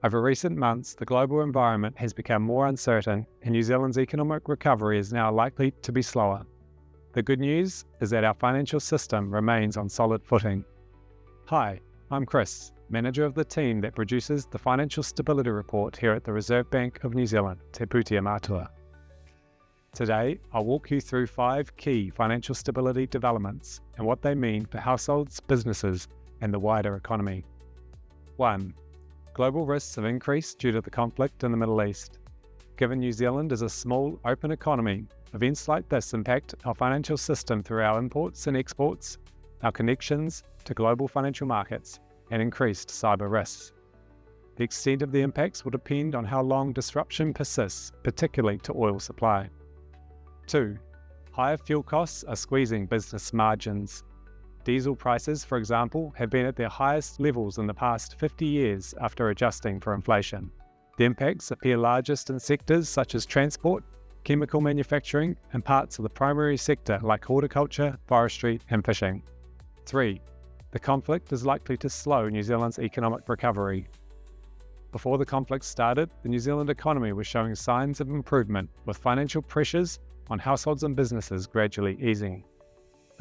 Over recent months, the global environment has become more uncertain and New Zealand's economic recovery is now likely to be slower. The good news is that our financial system remains on solid footing. Hi, I'm Chris, manager of the team that produces the Financial Stability Report here at the Reserve Bank of New Zealand, Te Pūtea Mātua. Today, I'll walk you through 5 key financial stability developments and what they mean for households, businesses, and the wider economy. 1. Global risks have increased due to the conflict in the Middle East. Given New Zealand is a small, open economy, events like this impact our financial system through our imports and exports, our connections to global financial markets, and increased cyber risks. The extent of the impacts will depend on how long disruption persists, particularly to oil supply. 2. Higher fuel costs are squeezing business margins. Diesel prices, for example, have been at their highest levels in the past 50 years after adjusting for inflation. The impacts appear largest in sectors such as transport, chemical manufacturing, and parts of the primary sector like horticulture, forestry, and fishing. 3. The conflict is likely to slow New Zealand's economic recovery. Before the conflict started, the New Zealand economy was showing signs of improvement, with financial pressures on households and businesses gradually easing.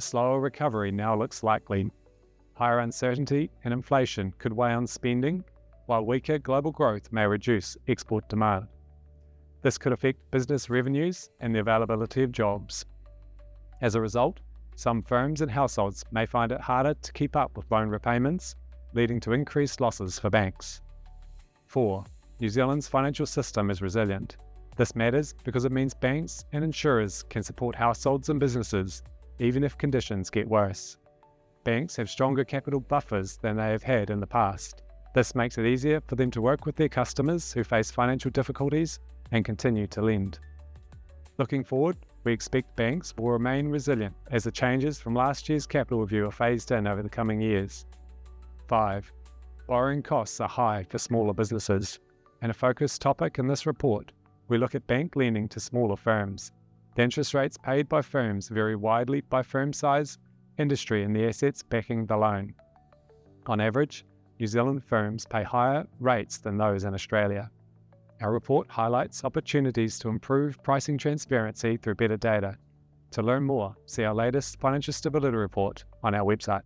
A slower recovery now looks likely. Higher uncertainty and inflation could weigh on spending, while weaker global growth may reduce export demand. This could affect business revenues and the availability of jobs. As a result, some firms and households may find it harder to keep up with loan repayments, leading to increased losses for banks. 4. New Zealand's financial system is resilient. This matters because it means banks and insurers can support households and businesses even if conditions get worse. Banks have stronger capital buffers than they have had in the past. This makes it easier for them to work with their customers who face financial difficulties and continue to lend. Looking forward, we expect banks will remain resilient as the changes from last year's capital review are phased in over the coming years. 5. Borrowing costs are high for smaller businesses. And a focused topic in this report, we look at bank lending to smaller firms. The interest rates paid by firms vary widely by firm size, industry, and the assets backing the loan. On average, New Zealand firms pay higher rates than those in Australia. Our report highlights opportunities to improve pricing transparency through better data. To learn more, see our latest Financial Stability Report on our website.